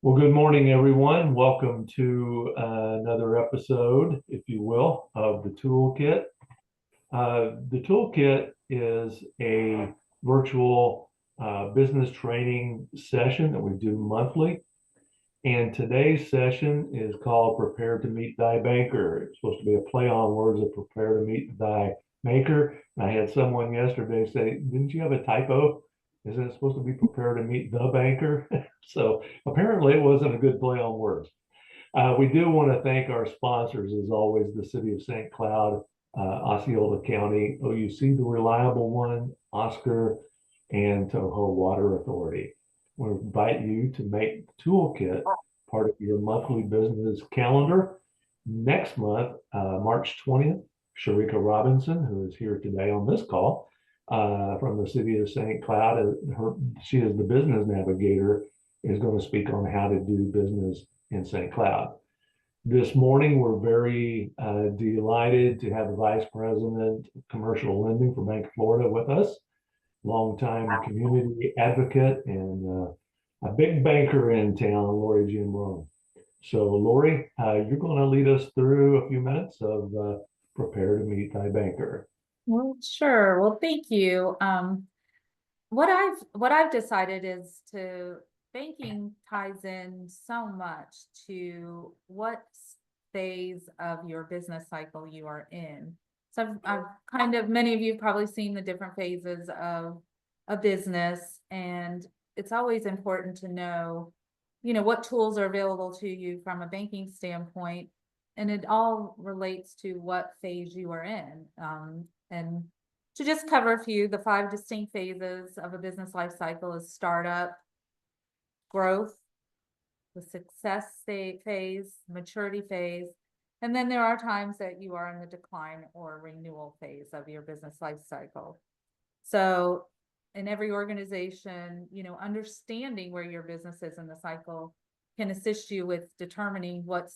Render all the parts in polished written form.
Well, good morning, everyone. Welcome to another episode, if you will, of the Toolkit. The Toolkit is a virtual business training session that we do monthly. And today's session is called Prepare to Meet Thy Banker. It's supposed to be a play on words of Prepare to Meet Thy Maker. And I had someone yesterday say, didn't you have a typo? Isn't it supposed to be Prepare to Meet the Banker? So apparently it wasn't a good play on words. We do want to thank our sponsors, as always, the City of St. Cloud, Osceola County, OUC, the reliable one, Oscar, and Toho Water Authority. We invite you to make Toolkit part of your monthly business calendar. Next month, March 20th, Sharika Robinson, who is here today on this call from the City of St. Cloud, she is the business navigator, is going to speak on how to do business in St. Cloud. This morning, we're very delighted to have the Vice President of Commercial Lending for Bank of Florida with us, longtime community advocate and a big banker in town, Lori Giambrone. So Lori, you're going to lead us through a few minutes of Prepare to Meet Thy Banker. Well, sure. Well, thank you. What I've decided is banking ties in so much to what phase of your business cycle you are in. So many of you have probably seen the different phases of a business, and it's always important to know, what tools are available to you from a banking standpoint, and it all relates to what phase you are in. And to just cover a few, the 5 distinct phases of a business life cycle is startup, growth, the success phase, maturity phase, and then there are times that you are in the decline or renewal phase of your business life cycle. So in every organization, understanding where your business is in the cycle can assist you with determining what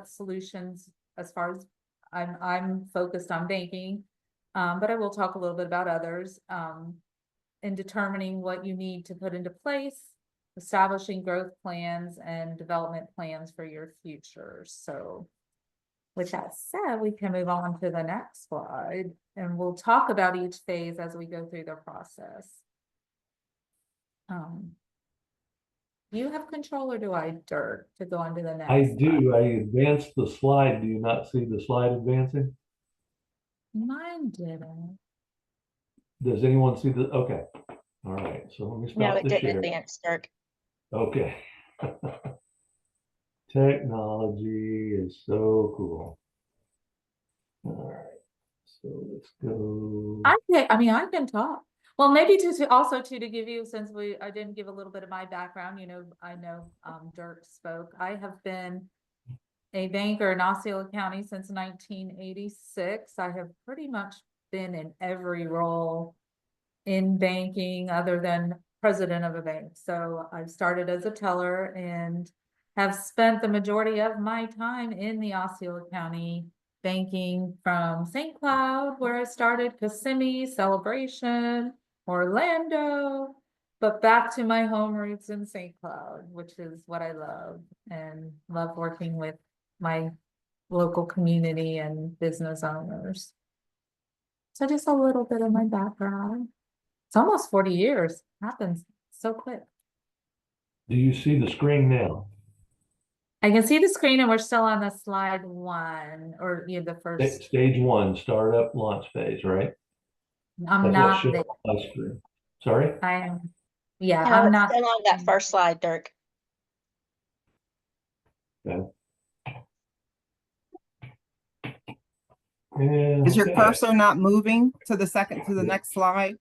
solutions, as far as I'm focused on banking, but I will talk a little bit about others, in determining what you need to put into place, establishing growth plans and development plans for your future. So with that said, we can move on to the next slide, and we'll talk about each phase as we go through the process. You have control, or do I, Dirk, to go on to the next? I do. I advanced the slide. Do you not see the slide advancing? Mine didn't. Does anyone see the? Okay. All right. So let me stop No, it the didn't share. advance, Dirk. Okay. Technology is so cool. All right. So let's go. I can talk. Well, maybe to give you, since I didn't give a little bit of my background, I know Dirk spoke. I have been a banker in Osceola County since 1986. I have pretty much been in every role in banking other than president of a bank. So I started as a teller and have spent the majority of my time in the Osceola County banking, from St. Cloud, where I started, Kissimmee, Celebration, Orlando, but back to my home roots in St. Cloud, which is what I love, and love working with my local community and business owners. So just a little bit of my background. It's almost 40 years. Happens so quick. Do you see the screen now? I can see the screen, and we're still on the slide 1, or the first. Stage 1, startup launch phase, right? I'm not there. Screen. Sorry? I am. Yeah, No, I'm it's not. still on that first slide, Dirk. Okay. Is your cursor not moving to the next slide?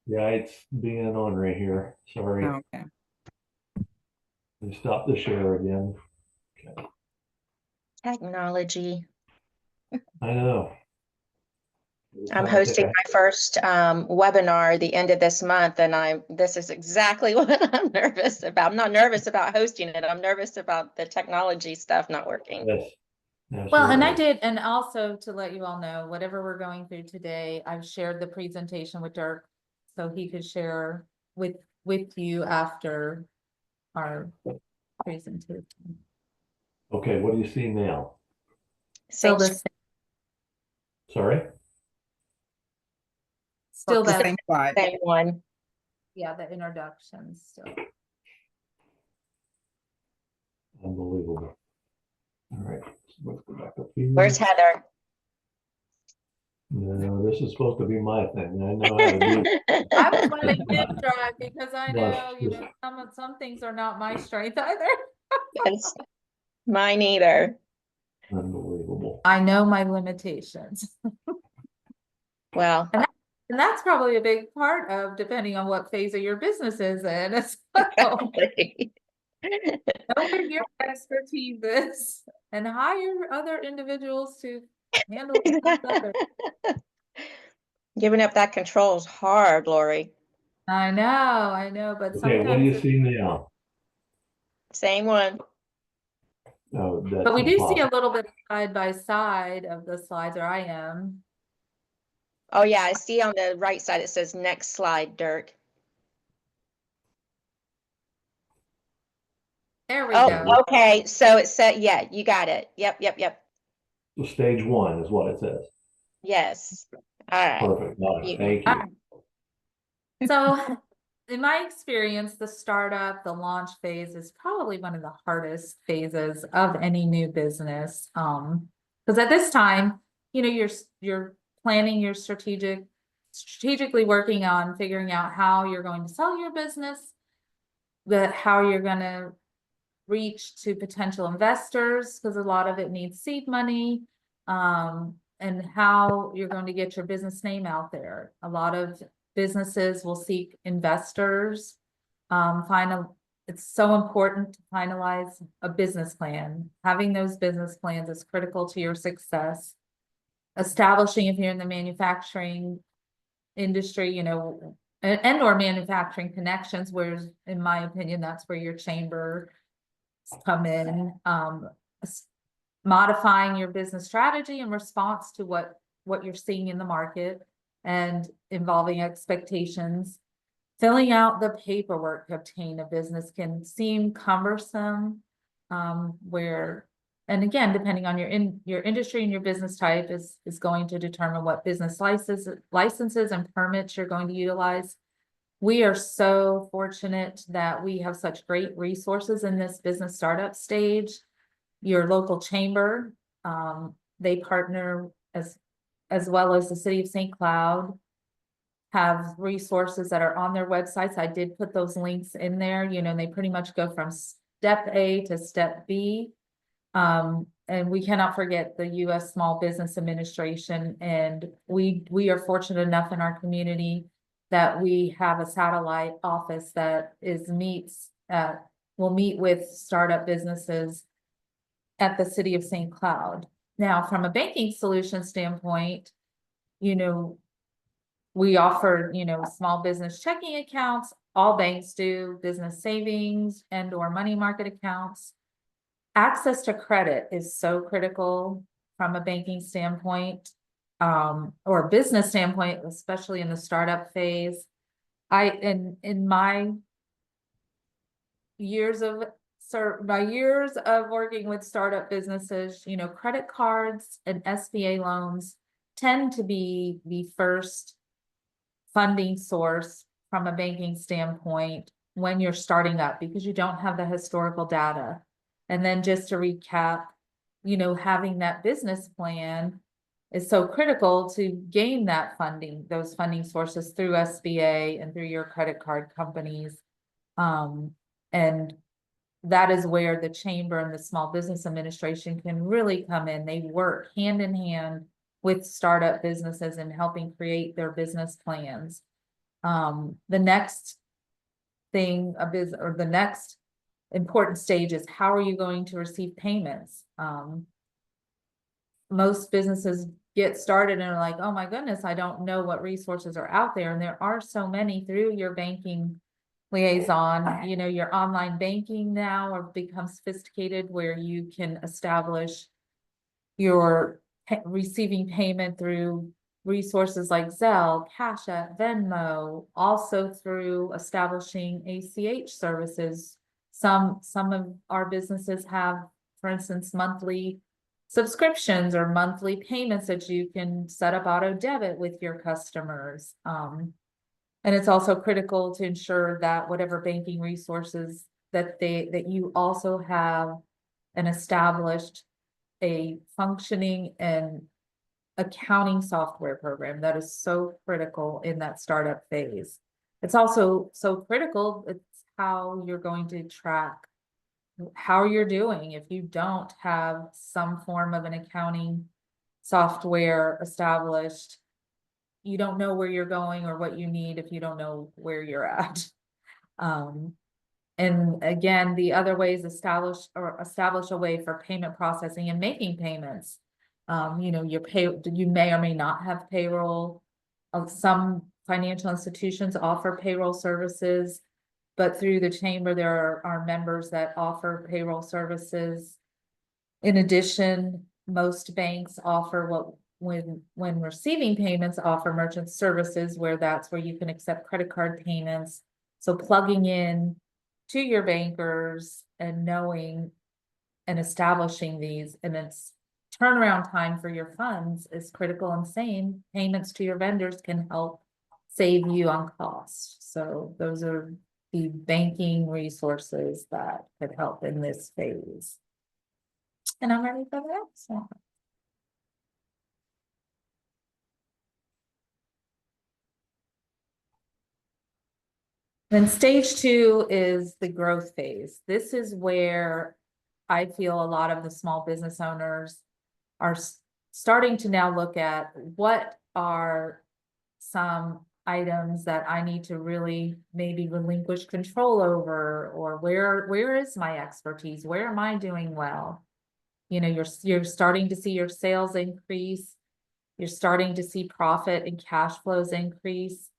Yeah, it's being on right here. Sorry. Oh, okay. Let me stop the share again. Okay. Technology. I know. I'm hosting my first webinar the end of this month, and this is exactly what I'm nervous about. I'm not nervous about hosting it. I'm nervous about the technology stuff not working. Yes. Absolutely. Well, and I did, and also to let you all know, whatever we're going through today, I've shared the presentation with Dirk, so he could share with you after our presentation. Okay, what do you see now? Still Same the, Sorry? still The that, same slide. same one. yeah, the introduction still. Unbelievable. All right, so let's go back up here. Where's Heather? No, this is supposed to be my thing. I know how to do. I was letting him drive because I No, know, you know, some things are not my strength either. Yes. Mine either. Unbelievable. I know my limitations. Well, And that's probably a big part of depending on what phase of your business is in as well. Know where your expertise is and hire other individuals to handle it better. giving up that control is hard, Lori. I know, but Okay, what do you sometimes, see now? Same one. Oh, that's but we do see a impossible. little bit side by side of the slides, or I am. Oh yeah, I see on the right side, it says next slide, Dirk. There we Oh, go. okay. So it said, yeah, you got it. Yep. So stage one is what it says. Yes. All right. Perfect. Got it. You- Thank All you. right. So in my experience, the startup, the launch phase is probably one of the hardest phases of any new business. Because at this time, you know, you're planning your strategically working on figuring out how you're going to sell your business, how you're going to reach to potential investors, because a lot of it needs seed money, and how you're going to get your business name out there. A lot of businesses will seek investors. It's so important to finalize a business plan. Having those business plans is critical to your success. Establishing, if you're in the manufacturing industry, you know, and or manufacturing connections, where, in my opinion, that's where your chamber come in, modifying your business strategy in response to what you're seeing in the market and involving expectations. Filling out the paperwork to obtain a business can seem cumbersome, and again, depending on your industry and your business type is going to determine what business licenses and permits you're going to utilize. We are so fortunate that we have such great resources in this business startup stage. Your local chamber, they partner as well as the city of St. Cloud, have resources that are on their websites. I did put those links in there, you know, and they pretty much go from step A to step B. And we cannot forget the U.S. Small Business Administration. And we are fortunate enough in our community that we have a satellite office that will meet with startup businesses at the city of St. Cloud. Now, from a banking solution standpoint, you know, we offer, you know, small business checking accounts. All banks do, business savings and or money market accounts. Access to credit is so critical from a banking standpoint, or a business standpoint, especially in the startup phase. In my years of working with startup businesses, you know, credit cards and SBA loans tend to be the first funding source from a banking standpoint when you're starting up, because you don't have the historical data. And then just to recap, you know, having that business plan is so critical to gain that funding, those funding sources through SBA and through your credit card companies. And that is where the chamber and the Small Business Administration can really come in. They work hand in hand with startup businesses and helping create their business plans. The next thing the next important stage is, how are you going to receive payments? Most businesses get started and are like, oh my goodness, I don't know what resources are out there. And there are so many through your banking liaison. You know, your online banking now or become sophisticated, where you can establish your receiving payment through resources like Zelle, Cash App, Venmo, also through establishing ACH services, Some of our businesses have, for instance, monthly subscriptions or monthly payments that you can set up auto debit with your customers. And it's also critical to ensure that whatever banking resources that you also have an established, a functioning and accounting software program that is so critical in that startup phase. It's also so critical, it's how you're going to track how you're doing. If you don't have some form of an accounting software established, you don't know where you're going or what you need if you don't know where you're at. And again, the other ways establish a way for payment processing and making payments. You know, you may or may not have payroll. Some financial institutions offer payroll services, but through the chamber, there are members that offer payroll services. In addition, most banks offer when receiving payments, offer merchant services, where that's where you can accept credit card payments. So plugging in to your bankers and knowing and establishing these, and its turnaround time for your funds is critical, and saying payments to your vendors can help save you on costs. So those are the banking resources that could help in this phase. And I'm ready for that. So. Then stage 2 is the growth phase. This is where I feel a lot of the small business owners are starting to now look at what are some items that I need to really maybe relinquish control over, or where is my expertise? Where am I doing well? You know, you're starting to see your sales increase. You're starting to see profit and cash flows increase,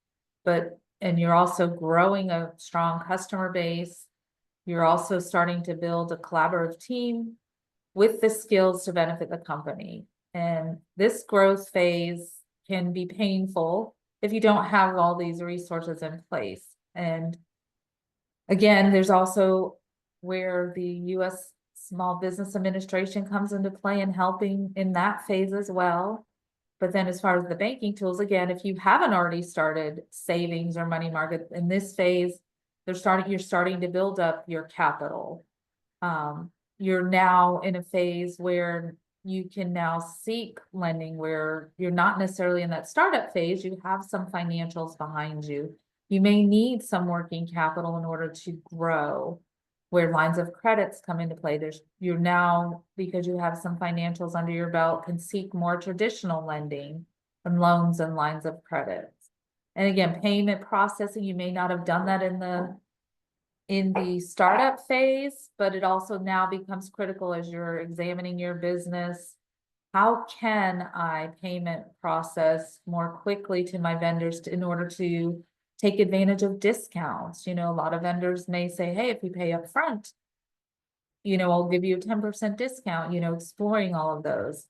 and you're also growing a strong customer base. You're also starting to build a collaborative team with the skills to benefit the company. And this growth phase can be painful if you don't have all these resources in place. And again, there's also where the U.S. Small Business Administration comes into play in helping in that phase as well. But then as far as the banking tools, again, if you haven't already started savings or money market in this phase, you're starting to build up your capital. You're now in a phase where you can now seek lending, where you're not necessarily in that startup phase. You have some financials behind you. You may need some working capital in order to grow, where lines of credits come into play. You're now, because you have some financials under your belt, can seek more traditional lending and loans and lines of credit. And again, payment processing, you may not have done that in the startup phase, but it also now becomes critical as you're examining your business. How can I payment process more quickly to my vendors in order to take advantage of discounts? You know, a lot of vendors may say, hey, if you pay up front, you know, I'll give you a 10% discount, you know, exploring all of those,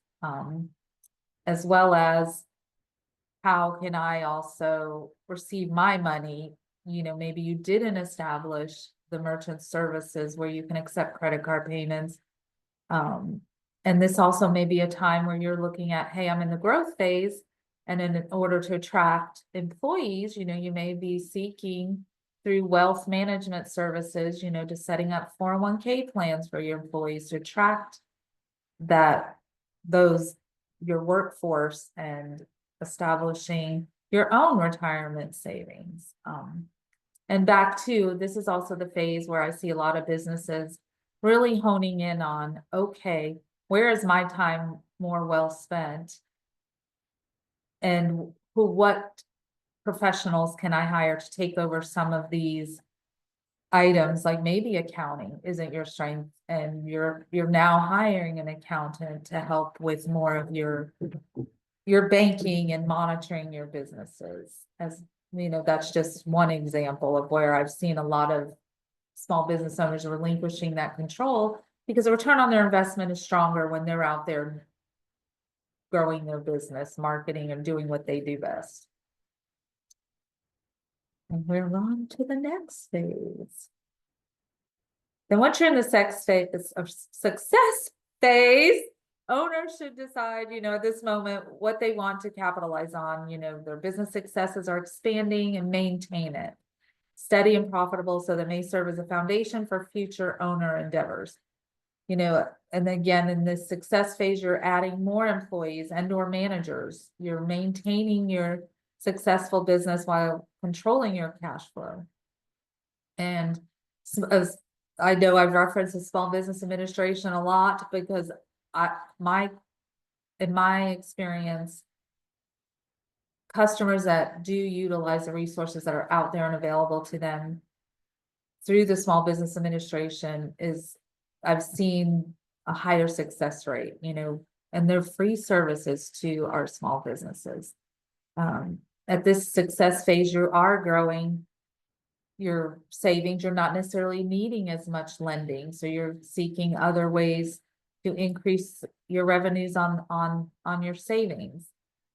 as well as how can I also receive my money? You know, maybe you didn't establish the merchant services where you can accept credit card payments. And this also may be a time where you're looking at, hey, I'm in the growth phase. And in order to attract employees, you know, you may be seeking through wealth management services, you know, to setting up 401k plans for your employees to attract your workforce, and establishing your own retirement savings. And back to, this is also the phase where I see a lot of businesses really honing in on, okay, where is my time more well spent? And what professionals can I hire to take over some of these items? Like maybe accounting isn't your strength, and you're now hiring an accountant to help with more of your banking and monitoring your businesses. As you know, that's just one example of where I've seen a lot of small business owners relinquishing that control, because the return on their investment is stronger when they're out there growing their business, marketing, and doing what they do best. And we're on to the next phase. Then once you're in the success phase, owners should decide, at this moment, what they want to capitalize on, their business successes are expanding and maintain it. Steady and profitable, so that may serve as a foundation for future owner endeavors. And again, in this success phase, you're adding more employees and or managers. You're maintaining your successful business while controlling your cash flow. And as I know, I've referenced the Small Business Administration a lot because in my experience, customers that do utilize the resources that are out there and available to them through the Small Business Administration I've seen a higher success rate, and they're free services to our small businesses. At this success phase, you are growing your savings. You're not necessarily needing as much lending, so you're seeking other ways to increase your revenues on your savings.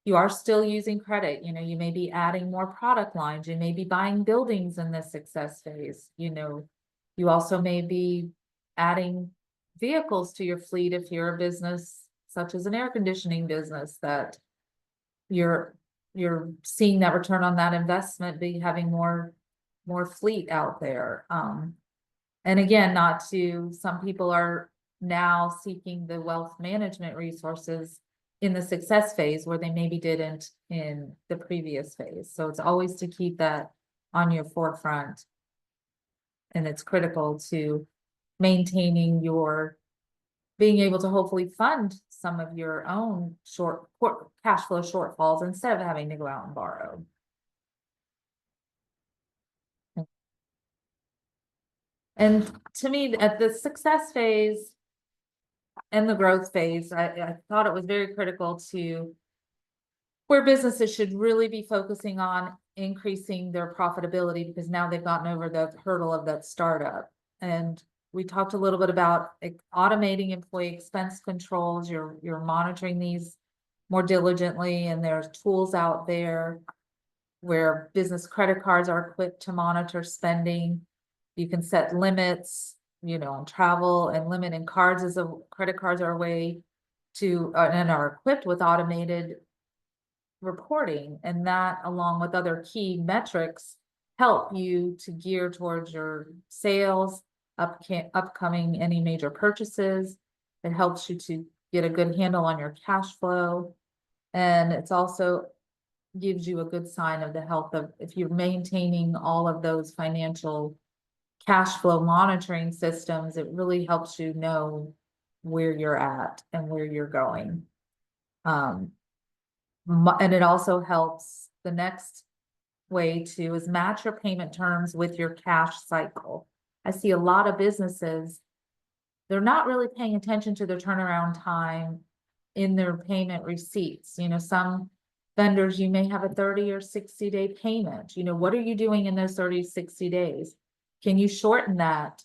You are still using credit. You may be adding more product lines. You may be buying buildings in this success phase. You also may be adding vehicles to your fleet if you're a business such as an air conditioning business, that you're seeing that return on that investment, be having more fleet out there. And again, some people are now seeking the wealth management resources in the success phase where they maybe didn't in the previous phase. So it's always to keep that on your forefront. And it's critical to maintaining being able to hopefully fund some of your own cash flow shortfalls instead of having to go out and borrow. And to me, at the success phase and the growth phase, I thought it was very critical to where businesses should really be focusing on increasing their profitability, because now they've gotten over the hurdle of that startup. And we talked a little bit about automating employee expense controls. You're monitoring these more diligently, and there's tools out there where business credit cards are equipped to monitor spending. You can set limits, on travel, and limit in cards credit cards are a way to, and are equipped with automated reporting, and that, along with other key metrics, help you to gear towards your sales, upcoming any major purchases. It helps you to get a good handle on your cash flow, and it's also gives you a good sign of the health of, if you're maintaining all of those financial cash flow monitoring systems, it really helps you know where you're at and where you're going. And it also helps, the next way is match your payment terms with your cash cycle. I see a lot of businesses, they're not really paying attention to their turnaround time in their payment receipts. Some vendors, you may have a 30 or 60-day payment. What are you doing in those 30, 60 days? Can you shorten that,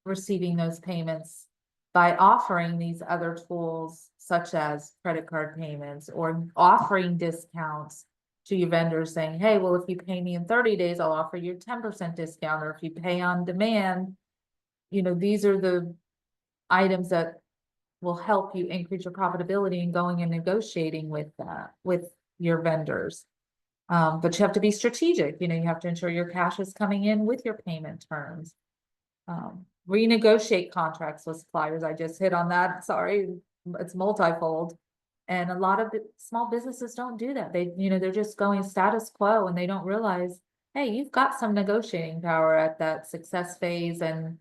receiving those payments, by offering these other tools such as credit card payments, or offering discounts to your vendors, saying, hey, well, if you pay me in 30 days, I'll offer you a 10% discount, or if you pay on demand, these are the items that will help you increase your profitability in going and negotiating with your vendors. But you have to be strategic. You have to ensure your cash is coming in with your payment terms. Renegotiate contracts with suppliers. I just hit on that. Sorry, it's multifold. And a lot of small businesses don't do that. They're just going status quo, and they don't realize, hey, you've got some negotiating power at that success phase and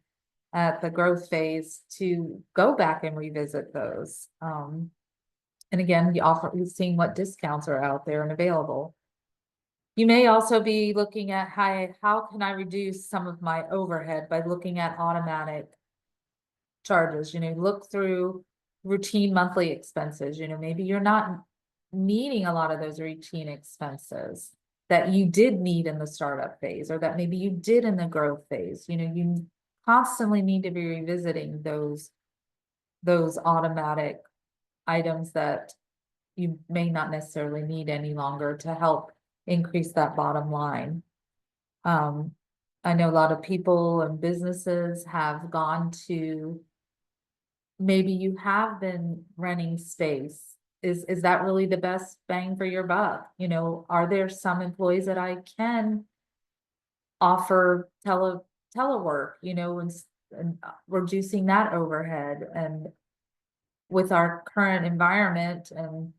at the growth phase to go back and revisit those. And again, you're seeing what discounts are out there and available. You may also be looking at how can I reduce some of my overhead by looking at automatic charges. Look through routine monthly expenses. Maybe you're not needing a lot of those routine expenses that you did need in the startup phase, or that maybe you did in the growth phase. You constantly need to be revisiting those automatic items that you may not necessarily need any longer to help increase that bottom line. I know a lot of people and businesses have gone to, maybe you have been renting space. Is that really the best bang for your buck? You know, are there some employees that I can offer telework, you know, and reducing that overhead? And with our current environment and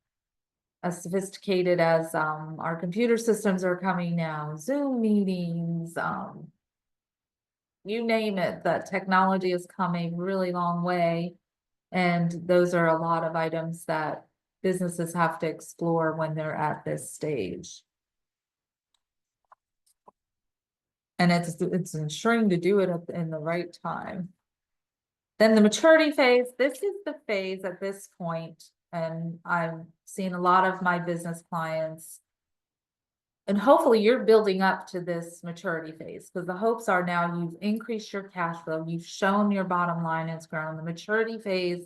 as sophisticated as our computer systems are coming now, Zoom meetings, you name it, that technology has come a really long way. And those are a lot of items that businesses have to explore when they're at this stage. And it's ensuring to do it in the right time. Then the maturity phase, this is the phase at this point, and I've seen a lot of my business clients. And hopefully you're building up to this maturity phase, because the hopes are now you've increased your cash flow, you've shown your bottom line has grown. The maturity phase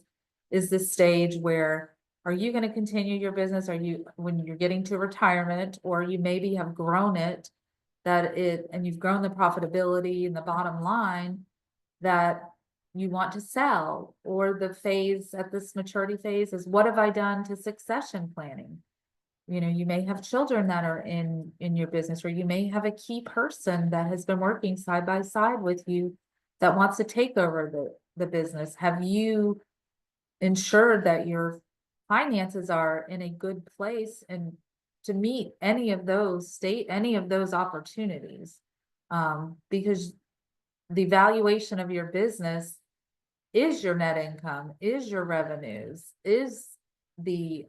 is the stage where, are you going to continue your business? Are you, when you're getting to retirement, or you maybe have grown it, and you've grown the profitability and the bottom line that you want to sell? Or the phase at this maturity phase is, what have I done to succession planning? You know, you may have children that are in your business, or you may have a key person that has been working side by side with you that wants to take over the business. Have you ensured that your finances are in a good place and to meet any of those opportunities? Because the valuation of your business is your net income, is your revenues, is the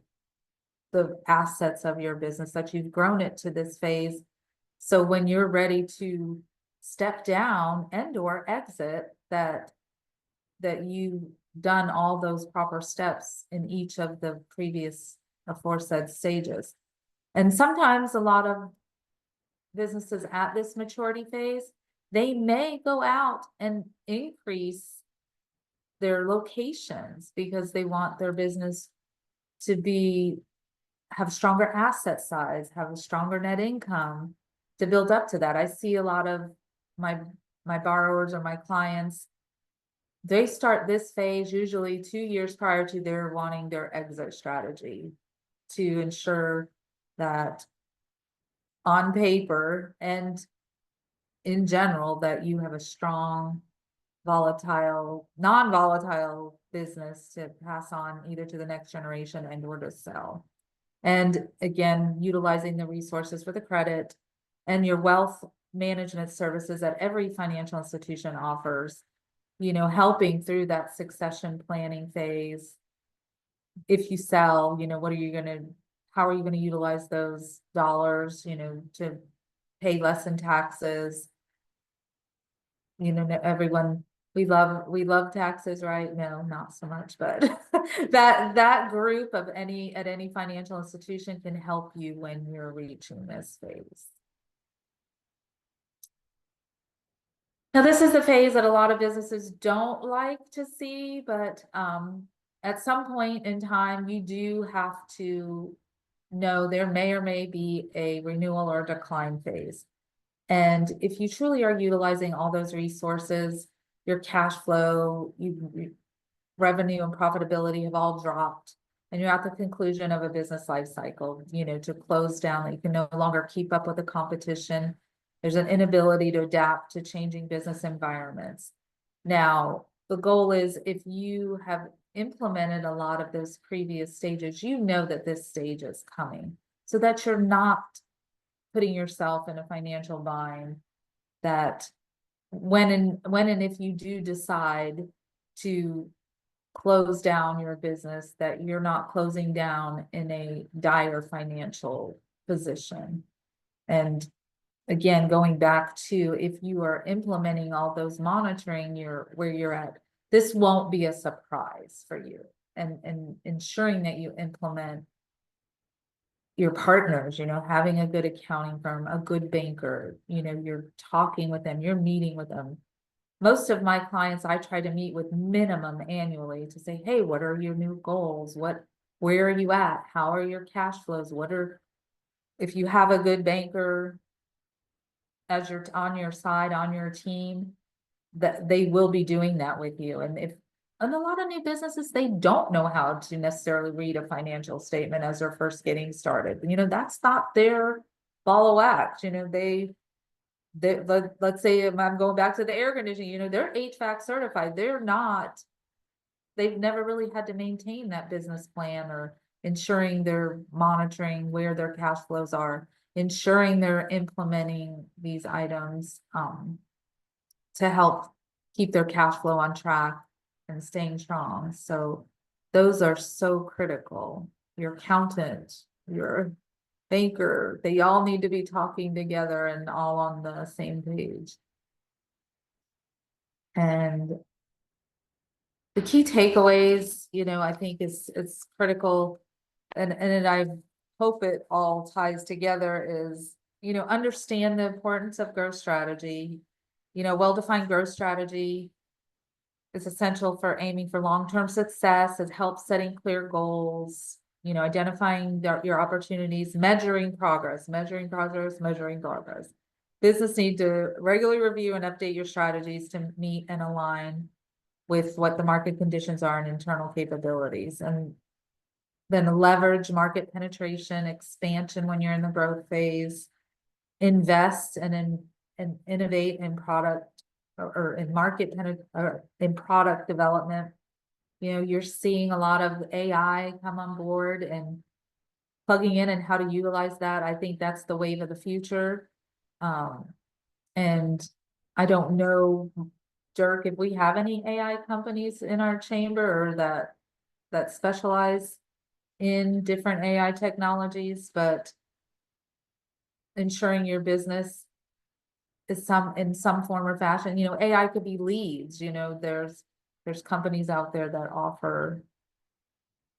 assets of your business, that you've grown it to this phase. So when you're ready to step down and or exit, that you've done all those proper steps in each of the previous aforesaid stages. And sometimes a lot of businesses at this maturity phase, they may go out and increase their locations because they want their business to have stronger asset size, have a stronger net income to build up to that. I see a lot of my borrowers or my clients, they start this phase usually 2 years prior to their wanting their exit strategy, to ensure that on paper and in general that you have a strong, non-volatile business to pass on either to the next generation and or to sell. And again, utilizing the resources for the credit and your wealth management services that every financial institution offers, you know, helping through that succession planning phase. If you sell, you know, how are you going to utilize those dollars, you know, to pay less in taxes? You know, everyone, we love taxes, right? No, not so much, but that group at any financial institution can help you when you're reaching this phase. Now, this is the phase that a lot of businesses don't like to see, but at some point in time, you do have to know there may or may be a renewal or decline phase. And if you truly are utilizing all those resources, your cash flow, revenue and profitability have all dropped, and you're at the conclusion of a business life cycle, you know, to close down, that you can no longer keep up with the competition. There's an inability to adapt to changing business environments. Now, the goal is, if you have implemented a lot of those previous stages, you know that this stage is coming, so that you're not putting yourself in a financial bind, that when and if you do decide to close down your business, that you're not closing down in a dire financial position. And again, going back to, if you are implementing all those monitoring where you're at, this won't be a surprise for you, and ensuring that you implement your partners, you know, having a good accounting firm, a good banker, you know, you're talking with them, you're meeting with them. Most of my clients, I try to meet with minimum annually to say, hey, what are your new goals? Where are you at? How are your cash flows? If you have a good banker as you're on your side, on your team, that they will be doing that with you. And a lot of new businesses, they don't know how to necessarily read a financial statement as they're first getting started. That's not their ball of wax. Let's say I'm going back to the air conditioning, they're HVAC certified. They've never really had to maintain that business plan or ensuring they're monitoring where their cash flows are, ensuring they're implementing these items to help keep their cash flow on track and staying strong. So those are so critical. Your accountant, your banker, they all need to be talking together and all on the same page. And the key takeaways, I think it's critical, and I hope it all ties together is, understand the importance of growth strategy. Well-defined growth strategy is essential for aiming for long-term success. It helps setting clear goals, identifying your opportunities, measuring progress. Business need to regularly review and update your strategies to meet and align with what the market conditions are and internal capabilities. And then leverage market penetration, expansion when you're in the growth phase, invest and innovate in product or in in product development. You're seeing a lot of AI come on board and plugging in and how to utilize that. I think that's the wave of the future. And I don't know, Dirk, if we have any AI companies in our chamber or that specialize in different AI technologies, but ensuring your business is in some form or fashion. AI could be leads. There's companies out there that offer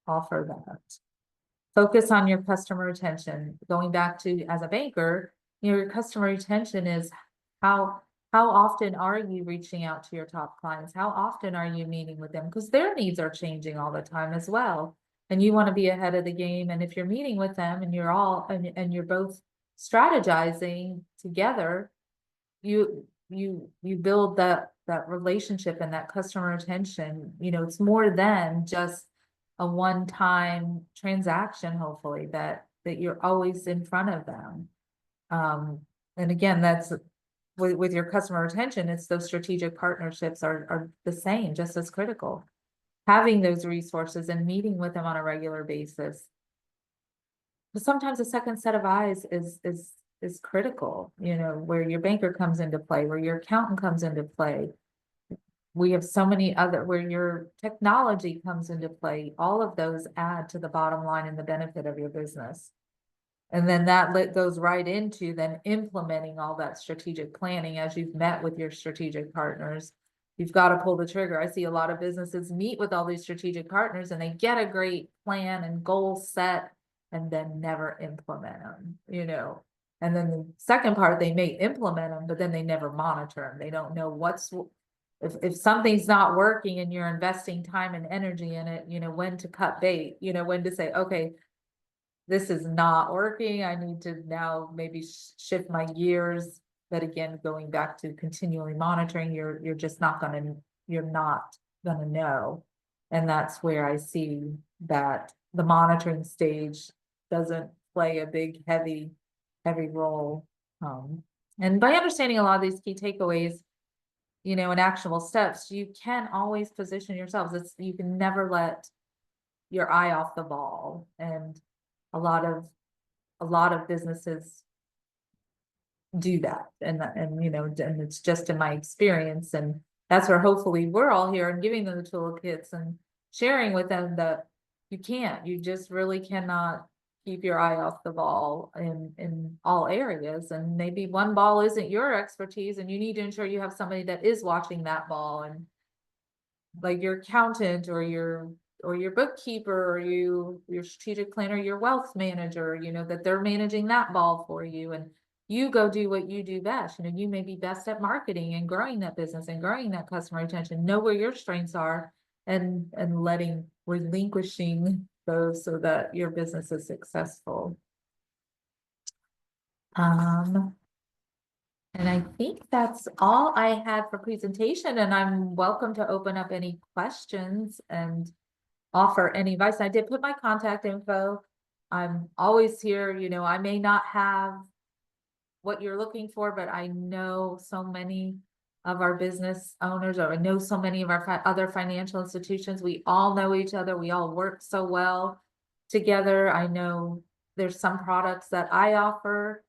that. Focus on your customer retention. Going back to, as a banker, your customer retention is how often are you reaching out to your top clients? How often are you meeting with them? Because their needs are changing all the time as well. And you want to be ahead of the game. And if you're meeting with them and you're both strategizing together, you build that relationship and that customer retention. It's more than just a one-time transaction, hopefully, that you're always in front of them. And again, that's with your customer retention, it's those strategic partnerships are the same, just as critical. Having those resources and meeting with them on a regular basis. But sometimes a second set of eyes is critical, where your banker comes into play, where your accountant comes into play. We have so many where your technology comes into play. All of those add to the bottom line and the benefit of your business. And then that goes right into then implementing all that strategic planning as you've met with your strategic partners. You've got to pull the trigger. I see a lot of businesses meet with all these strategic partners and they get a great plan and goal set and then never implement them, And then the second part, they may implement them, but then they never monitor them. They don't know if something's not working and you're investing time and energy in it, when to cut bait, when to say, okay, this is not working. I need to now maybe shift my gears. But again, going back to continually monitoring, you're not gonna know. And that's where I see that the monitoring stage doesn't play a big, heavy role. And by understanding a lot of these key takeaways, and actionable steps, you can always position yourselves. You can never let your eye off the ball. And a lot of businesses do that. And it's just in my experience. And that's where hopefully we're all here and giving them the toolkits and sharing with them that you just really cannot keep your eye off the ball in all areas. And maybe one ball isn't your expertise and you need to ensure you have somebody that is watching that ball, and like your accountant or your bookkeeper or your strategic planner, your wealth manager, that they're managing that ball for you, and you go do what you do best. You may be best at marketing and growing that business and growing that customer retention. Know where your strengths are and relinquishing those so that your business is successful. And I think that's all I had for presentation, and I'm welcome to open up any questions and offer any advice. I did put my contact info. I'm always here, you know, I may not have what you're looking for, but I know so many of our business owners, or I know so many of our other financial institutions. We all know each other. We all work so well together. I know there's some products that I offer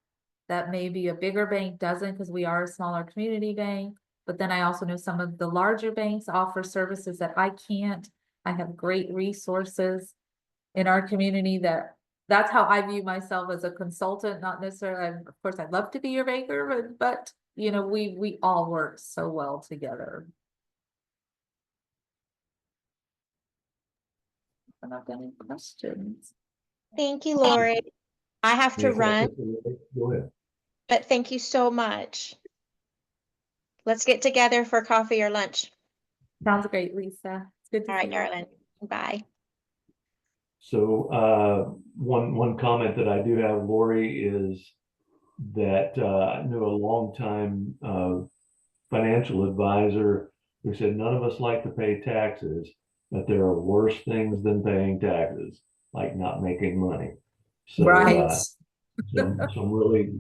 that maybe a bigger bank doesn't, because we are a smaller community bank. But then I also know some of the larger banks offer services that I can't. I have great resources in our community that's how I view myself, as a consultant, not necessarily, of course, I'd love to be your banker, but you know, we all work so well together. I don't have any questions. Thank you, Lori. I have to Any run, questions? Go ahead. but thank you so much. Let's get together for coffee or lunch. Sounds great, Lisa. It's good to All see right, you. darling. Bye. So one comment that I do have, Lori, is that I knew a longtime financial advisor who said none of us like to pay taxes, but there are worse things than paying taxes, like not making money. So Right. some really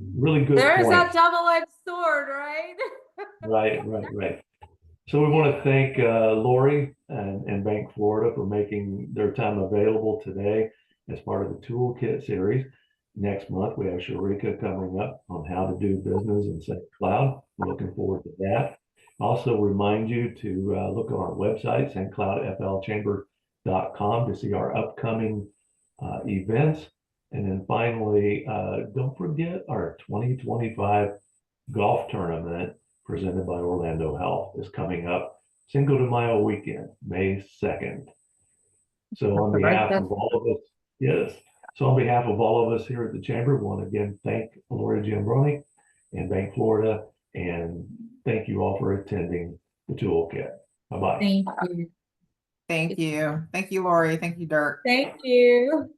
good There's that points. double-edged sword, right? Right. So we want to thank Lori and Bank Florida for making their time available today as part of the Toolkit series. Next month, we have Sharika coming up on how to do business in St. Cloud. We're looking forward to that. Also remind you to look on our website, stcloudflchamber.com, to see our upcoming events. And then finally, don't forget our 2025 golf tournament presented by Orlando Health is coming up Cinco de Mayo weekend, May 2nd. So on behalf of all of us, yes. So on behalf of all of us here at the Chamber, we want to again thank Lori Giambrone and Bank Florida, and thank you all for attending the Toolkit. Bye-bye. Thank you. Thank you. Thank you, Lori. Thank you, Dirk. Thank you.